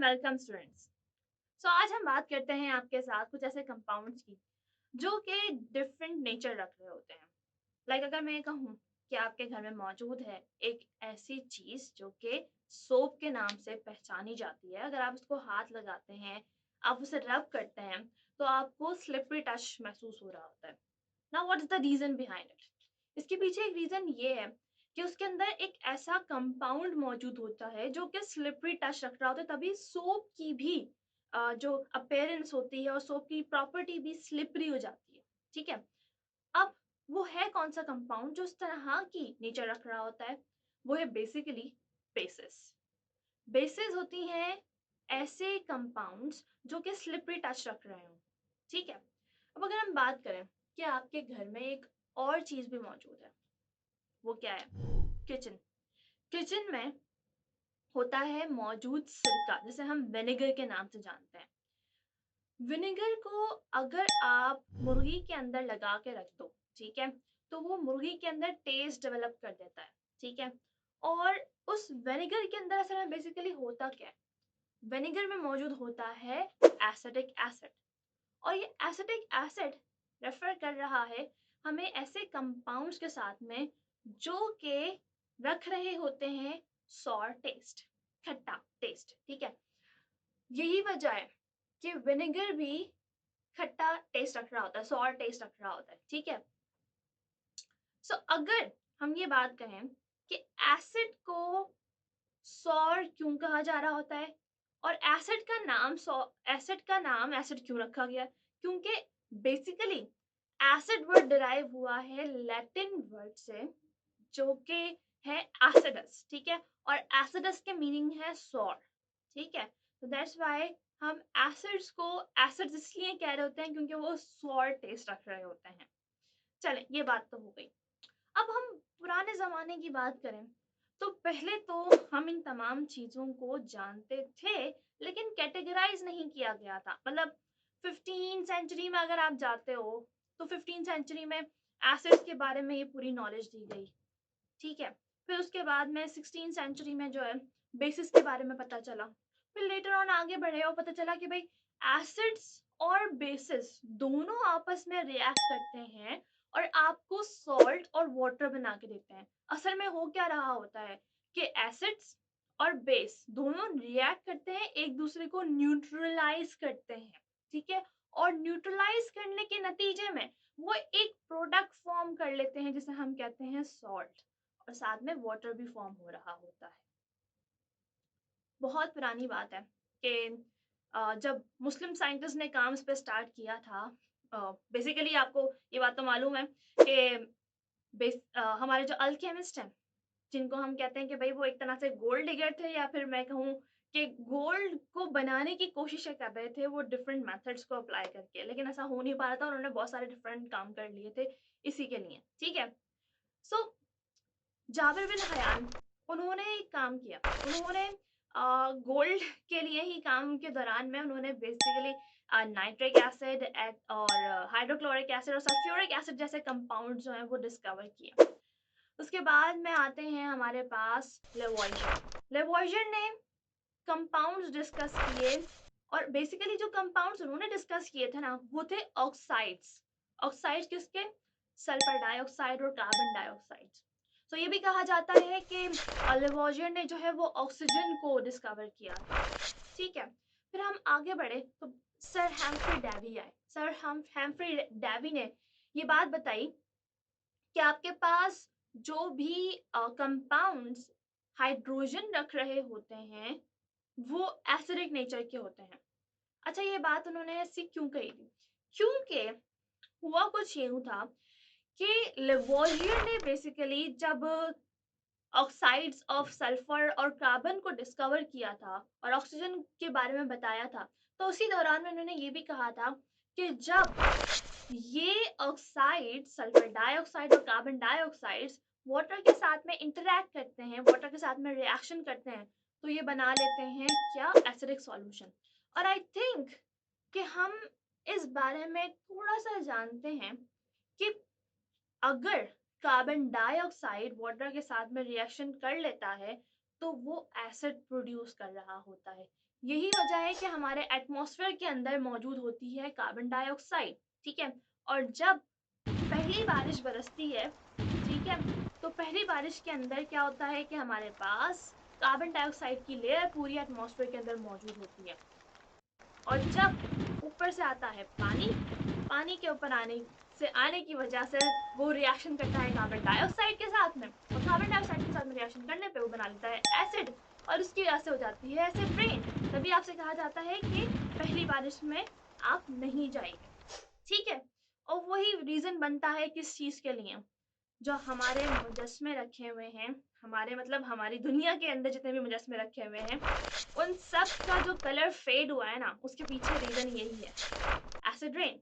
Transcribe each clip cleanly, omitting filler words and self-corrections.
Welcome students. सो आज हम बात करते हैं आपके साथ कुछ ऐसे कंपाउंड्स की जो कि डिफरेंट नेचर रख रहे होते हैं। अगर मैं कहूँ कि आपके घर में मौजूद है एक ऐसी चीज जो कि सोप के नाम से पहचानी जाती है। अगर आप उसको हाथ लगाते हैं, आप उसे रब करते हैं, तो आपको स्लिपरी टच महसूस हो रहा होता है। Now what is the reason behind it? इसके पीछे एक रीजन ये है कि उसके अंदर एक ऐसा कंपाउंड मौजूद होता है जो कि स्लिपरी टच रख रहा होता है, तभी सोप की भी जो अपीयरेंस होती है और सोप की प्रॉपर्टी भी स्लिपरी हो जाती है। ठीक है, अब वो है कौन सा कंपाउंड जो इस तरह की नेचर रख रहा होता है? वो है बेसिकली बेसिस। बेसिस होती हैं ऐसे कंपाउंड्स जो कि स्लिपरी टच रख रहे हो। ठीक है, अब अगर हम बात करें कि आपके घर में एक और चीज भी मौजूद है, वो क्या है? किचन। किचन में होता है मौजूद सिरका, जिसे हम विनेगर के नाम से जानते हैं। विनेगर को अगर आप मुर्गी के अंदर लगा के रख दो, ठीक है, तो वो मुर्गी के अंदर टेस्ट डेवलप कर देता है। ठीक है, और उस विनेगर के अंदर असल में बेसिकली होता क्या है? विनेगर में मौजूद होता है एसिटिक एसिड, और ये एसिटिक एसिड रेफर कर रहा है हमें ऐसे कंपाउंड्स के साथ में जो कि रख रहे होते हैं सॉर टेस्ट, खट्टा टेस्ट। ठीक है, यही वजह है कि विनेगर भी खट्टा टेस्ट रख रहा होता है, सॉर टेस्ट रख रहा होता है। ठीक है, सो अगर हम ये बात कहें कि एसिड को सॉर क्यों कहा जा रहा होता है और एसिड का नाम एसिड क्यों रखा गया, क्योंकि बेसिकली एसिड वर्ड डिराइव हुआ है लैटिन वर्ड से जो कि है एसिडस। ठीक है, और एसिडस के मीनिंग है सॉर। ठीक है, तो दैट्स व्हाई हम एसिड्स को एसिड्स इसलिए कह रहे होते हैं क्योंकि वो सॉर टेस्ट रख रहे होते हैं। चलें, ये बात तो हो गई। अब हम पुराने ज़माने की बात करें तो पहले तो हम इन तमाम चीज़ों को जानते थे, लेकिन कैटेगराइज नहीं किया गया था। मतलब 15 सेंचुरी में अगर आप जाते हो तो 15 सेंचुरी में एसिड्स के बारे में ये पूरी नॉलेज दी गई। ठीक है, फिर उसके बाद में 16 सेंचुरी में जो है बेसिस के बारे में पता चला। फिर लेटर ऑन आगे बढ़े और पता चला कि भाई एसिड्स और बेसिस दोनों आपस में रिएक्ट करते हैं और आपको सॉल्ट और वाटर बना के देते हैं। असल में हो क्या रहा होता है कि एसिड्स और बेस दोनों रिएक्ट करते हैं, एक दूसरे को न्यूट्रलाइज करते हैं। ठीक है, और न्यूट्रलाइज करने के नतीजे में वो एक प्रोडक्ट फॉर्म कर लेते हैं जिसे हम कहते हैं सॉल्ट, और साथ में वाटर भी फॉर्म हो रहा होता है। बहुत पुरानी बात है कि जब मुस्लिम साइंटिस्ट ने काम इस पे स्टार्ट किया था, बेसिकली आपको ये बात तो मालूम है कि हमारे जो अल्केमिस्ट हैं, जिनको हम कहते हैं कि भाई वो एक तरह से गोल्ड डिगर थे, या फिर मैं कहूँ कि गोल्ड को बनाने की कोशिश कर रहे थे वो डिफरेंट मेथड्स को अप्लाई करके, लेकिन ऐसा हो नहीं पा रहा था। उन्होंने बहुत सारे डिफरेंट काम कर लिए थे इसी के लिए। ठीक है, सो जाबिर बिन हयान, उन्होंने एक काम किया। उन्होंने गोल्ड के लिए ही काम के दौरान में उन्होंने बेसिकली नाइट्रिक एसिड और हाइड्रोक्लोरिक एसिड और सल्फ्यूरिक एसिड जैसे कंपाउंड जो हैं वो डिस्कवर किए। उसके बाद में आते हैं हमारे पास लेवॉइजर। लेवॉइजर ने कंपाउंड्स डिस्कस किए, और बेसिकली जो कंपाउंड्स उन्होंने डिस्कस किए थे ना वो थे ऑक्साइड्स। ऑक्साइड्स किसके? सल्फर डाइऑक्साइड और कार्बन डाइऑक्साइड। तो ये भी कहा जाता है कि लेवॉइजर ने जो है वो ऑक्सीजन को डिस्कवर किया था। ठीक है, फिर हम आगे बढ़े तो सर हैम्फ्री डेवी आए। सर हैम्फ्री डेवी ने ये बात बताई कि आपके पास जो भी कंपाउंड्स हाइड्रोजन रख रहे होते हैं वो एसिडिक नेचर के होते हैं। अच्छा, ये बात उन्होंने ऐसी क्यों कही थी? क्योंकि हुआ कुछ यूं था कि लेवोजियर ने बेसिकली जब ऑक्साइड्स ऑफ सल्फर और कार्बन को डिस्कवर किया था और ऑक्सीजन के बारे में बताया था, तो उसी दौरान में उन्होंने ये भी कहा था कि जब ये ऑक्साइड सल्फर डाइऑक्साइड और कार्बन डाइऑक्साइड वाटर के साथ में इंटरैक्ट करते हैं, वाटर के साथ में रिएक्शन करते हैं, तो ये बना लेते हैं क्या? Acidic solution. और आई थिंक कि हम इस बारे में थोड़ा सा जानते हैं कि अगर कार्बन डाइऑक्साइड वाटर के साथ में रिएक्शन कर लेता है तो वो एसिड प्रोड्यूस कर रहा होता है। यही वजह है कि हमारे एटमॉस्फेयर के अंदर मौजूद होती है कार्बन डाइऑक्साइड, ठीक है। और जब पहली बारिश बरसती है, ठीक है, तो पहली बारिश के अंदर क्या होता है कि हमारे पास कार्बन डाइऑक्साइड की लेयर पूरी एटमॉस्फेयर के अंदर मौजूद होती है। और जब ऊपर से आता है पानी, पानी के ऊपर आने की वजह से वो रिएक्शन करता है कार्बन डाइऑक्साइड के साथ में, और कार्बन डाइऑक्साइड के साथ में रिएक्शन करने पे वो बना लेता है एसिड, और उसकी वजह से हो जाती है एसिड रेन। तभी आपसे कहा जाता है कि पहली बारिश में आप नहीं जाइए, ठीक है। और वही रीजन बनता है किस चीज के लिए, जो हमारे मुजस्मे रखे हुए हैं, हमारे मतलब हमारी दुनिया के अंदर जितने भी मुजस्मे रखे हुए हैं, उन सब का जो कलर फेड हुआ है ना, उसके पीछे रीजन यही है, एसिड रेन।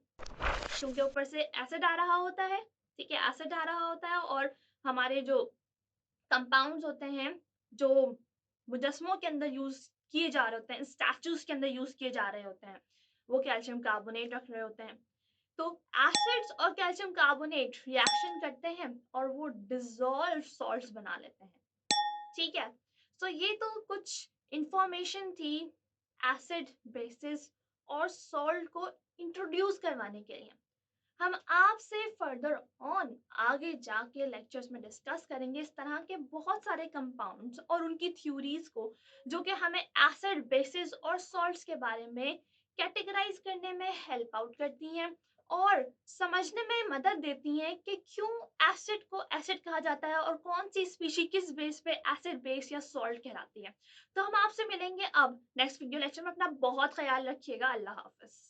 क्योंकि ऊपर से एसिड आ रहा होता है, ठीक है, एसिड आ रहा होता है, और हमारे जो कंपाउंड्स होते हैं, जो मुजस्मों के अंदर यूज किए जा रहे होते हैं, स्टैचूज के अंदर यूज किए जा रहे होते हैं, वो कैल्शियम कार्बोनेट रख रहे होते हैं। तो एसिड्स और कैल्शियम कार्बोनेट रिएक्शन करते हैं और वो डिजोल्व सॉल्ट्स बना लेते हैं, ठीक है। सो ये तो कुछ इंफॉर्मेशन थी एसिड, बेसिस और सॉल्ट को इंट्रोड्यूस करवाने के लिए। हम आपसे फर्दर ऑन आगे जाके लेक्चर्स में डिस्कस करेंगे इस तरह के बहुत सारे कंपाउंड्स और उनकी थ्योरीज को, जो कि हमें एसिड, बेसिस और सॉल्ट्स के बारे में कैटेगराइज करने में हेल्प आउट करती हैं और समझने में मदद देती हैं कि क्यों एसिड को एसिड कहा जाता है और कौन सी स्पीशी किस बेस पे एसिड, बेस या सॉल्ट कहलाती है। तो हम आपसे मिलेंगे अब नेक्स्ट वीडियो लेक्चर में। अपना बहुत ख्याल रखिएगा। अल्लाह हाफिज।